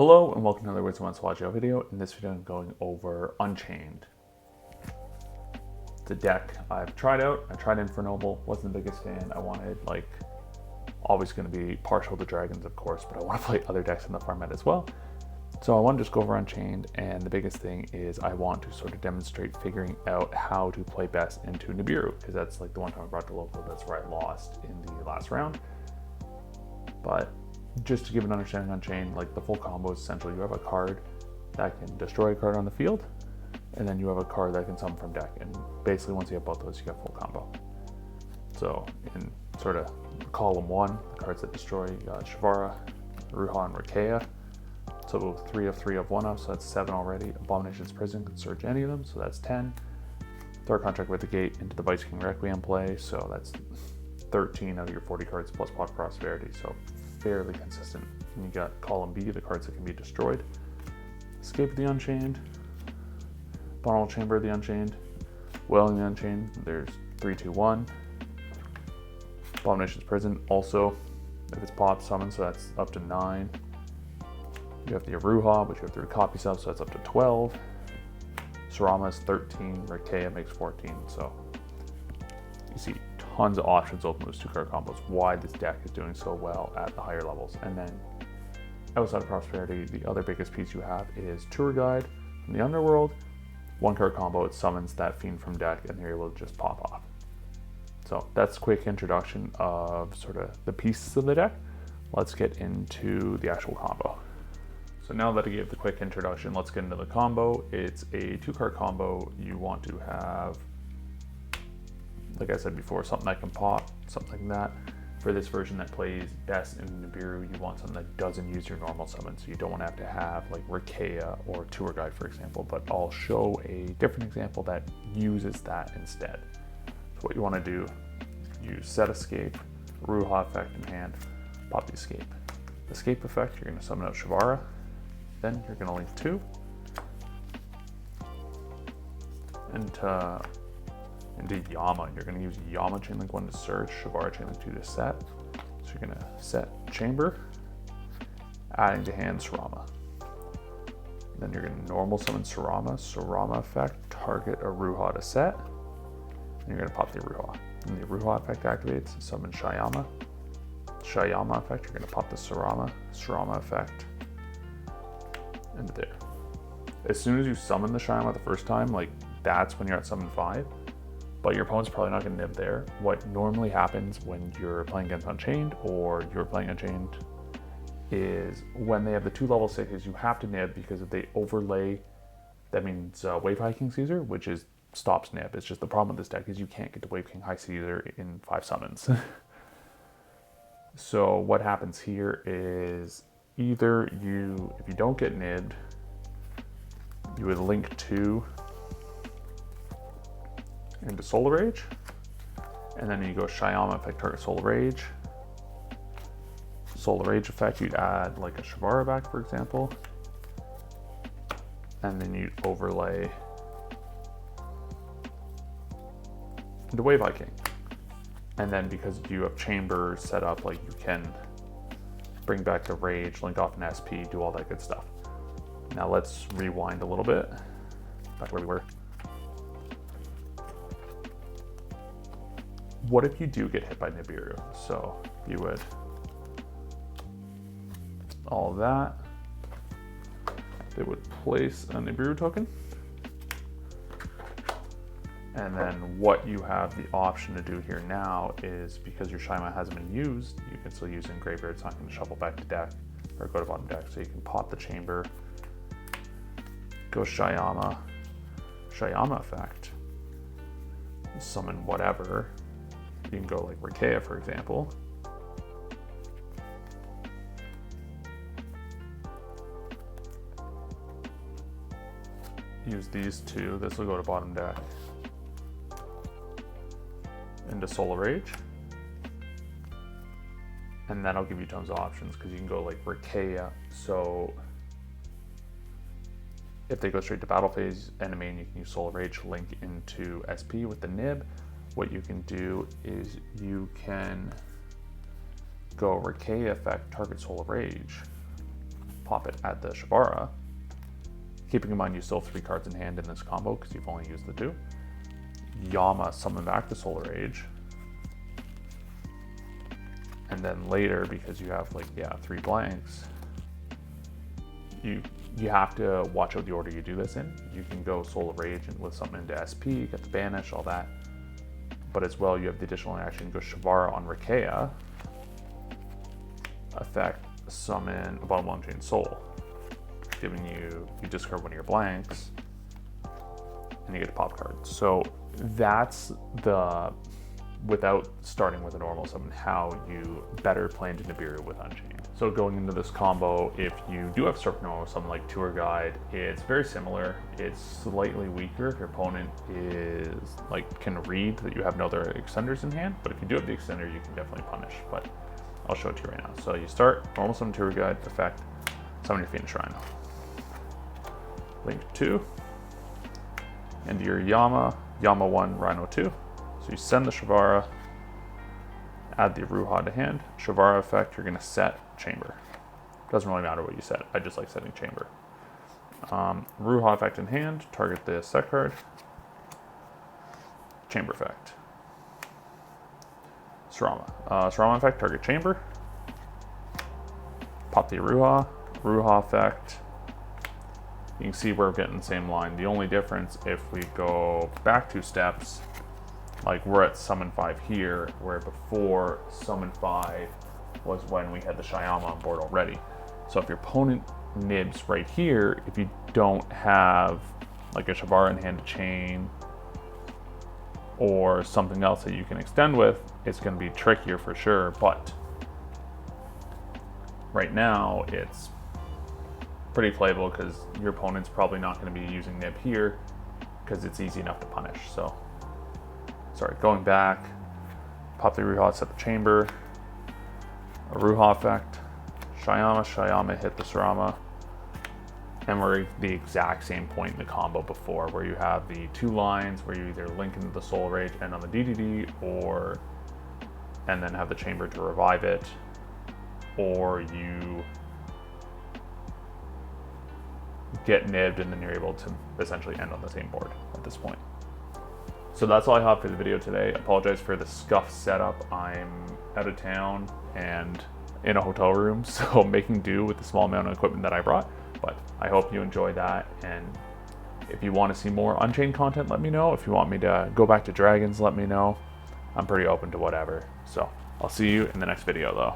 Hello and welcome to another YuGiOh video. In this video I'm going over Unchained. It's a deck I've tried out. I tried Infernoble, wasn't the biggest fan. I wanted always going to be partial to dragons of course, but I want to play other decks in the format as well. So I want to just go over Unchained, and the biggest thing is I want to sort of demonstrate figuring out how to play best into Nibiru, because that's like the one time I brought to local, that's where I lost in the last round. But just to give an understanding on Unchained, like the full combo is essentially you have a card that can destroy a card on the field, and then you have a card that can summon from deck, and basically once you have both those you get full combo. So in sort of column one, the cards that destroy, you got Shavara, Ruha, and Rakea. So 3 of 3 of 1 of, so that's 7 already. Abomination's Prison can search any of them, so that's 10. Third Contract with the Gate into the Vice King Requiem play, so that's 13 out of your 40 cards plus Pot Prosperity, so fairly consistent. And you got column B, the cards that can be destroyed. Escape of the Unchained, Bonnel Chamber of the Unchained, Wailing the Unchained, there's 3, 2, 1. Abomination's Prison, also, if it's pop, summon, so that's up to 9. You have the Ruha, which you have 3 copies of, so that's up to 12. Sarama is 13, Rakea makes 14, so you see tons of options open with those 2-card combos, why this deck is doing so well at the higher levels. And then outside of Prosperity, the other biggest piece you have is Tour Guide from the Underworld. 1-card combo, it summons that Fiend from deck, and you're able to just pop off. So that's a quick introduction of sort of the pieces of the deck. Let's get into the actual combo. So now that I gave the quick introduction, let's get into the combo. It's a 2-card combo. You want to have, like I said before, something that can pop, something like that. For this version that plays best in Nibiru, you want something that doesn't use your normal summon. So you don't want to have like Rakea or Tour Guide, for example, but I'll show a different example that uses that instead. So what you want to do, use Set Escape, Ruha effect in hand, pop the Escape. Escape effect, you're going to summon out Shavara. Then you're going to link 2 into Yama. You're going to use Yama Chainlink 1 to search, Shavara Chainlink 2 to set. So you're going to set Chamber, adding to hand Sarama. Then you're going to normal summon Sarama, Sarama effect, target a Ruha to set, and you're going to pop the Ruha. And the Ruha effect activates, summon Shyama. Shyama effect, you're going to pop the Sarama, Sarama effect, into there. As soon as you summon the Shyama the first time, like that's when you're at summon 5, but your opponent's probably not going to nib there. What normally happens when you're playing against Unchained or you're playing Unchained is when they have the 2 level 6s, you have to nib, because if they overlay, that means Wave High King Caesar, which is stops nib. It's just the problem with this deck is you can't get to Wave King High Caesar in 5 summons. So what happens here is either if you don't get nibbed, you would link 2 into Solar Rage, and then you go Shyama effect, target Solar Rage. Solar Rage effect, you'd add like a Shavara back, for example, and then you'd overlay into Wave High King. And then because you have Chamber set up, like you can bring back the Rage, link off an SP, do all that good stuff. Now let's rewind a little bit, back where we were. What if you do get hit by Nibiru? So you would all that. They would place a Nibiru token. And then what you have the option to do here now is, because your Shyama hasn't been used, you can still use it in graveyard. It's not going to shuffle back to deck or go to bottom deck. So you can pop the Chamber, go Shyama, Shyama effect, summon whatever. You can go like Rakea, for example. Use these 2. This will go to bottom deck. Into Solar Rage. And that'll give you tons of options, because you can go like Rakea. So if they go straight to battle phase, enemy, and you can use Solar Rage, link into SP with the nib. What you can do is you can go Rakea effect, target Solar Rage, pop it at the Shibara. Keeping in mind you still have 3 cards in hand in this combo because you've only used the 2. Yama, summon back the Solar Age. And then later, because you have like, 3 blanks, you have to watch out the order you do this in. You can go Solar Rage and with something into SP, get the Banish, all that. But as well, you have the additional action, go Shivara on Rakea. Effect, summon a bottom Unchained Soul. Giving you discard one of your blanks, and you get a pop card. So that's the, without starting with a normal summon, how you better play into Nibiru with Unchained. So going into this combo, if you do have start normal summon like Tour Guide, it's very similar. It's slightly weaker if your opponent is like can read that you have no other extenders in hand, but if you do have the extender, you can definitely punish. But I'll show it to you right now. So you start normal summon Tour Guide, effect, summon your Phoenix Rhino. Link 2, and your Yama 1, Rhino 2. So you send the Shivara, add the Ruha to hand. Shivara effect, you're going to set Chamber. Doesn't really matter what you set, I just like setting Chamber. Ruha effect in hand, target the set card. Chamber effect. Sarama. Sarama effect, target Chamber. Pop the Ruha. Ruha effect. You can see we're getting the same line. The only difference, if we go back 2 steps, like we're at summon 5 here, where before summon 5 was when we had the Shyama on board already. So if your opponent nibs right here, if you don't have like a Shibara in hand to chain or something else that you can extend with, it's going to be trickier for sure. But right now it's pretty playable because your opponent's probably not going to be using nib here because it's easy enough to punish. So sorry, going back, pop the Ruha, set the Chamber, a Ruha effect, Shyama hit the Sarama, and we're at the exact same point in the combo before, where you have the 2 lines where you either link into the Soul Rage and on the DDD, and then have the Chamber to revive it, or you get nibbed and then you're able to essentially end on the same board at this point. So that's all I have for the video today. I apologize for the scuffed setup. I'm out of town and in a hotel room, so making do with the small amount of equipment that I brought. But I hope you enjoyed that, and if you want to see more Unchained content, let me know. If you want me to go back to Dragons, let me know. I'm pretty open to whatever. So I'll see you in the next video though.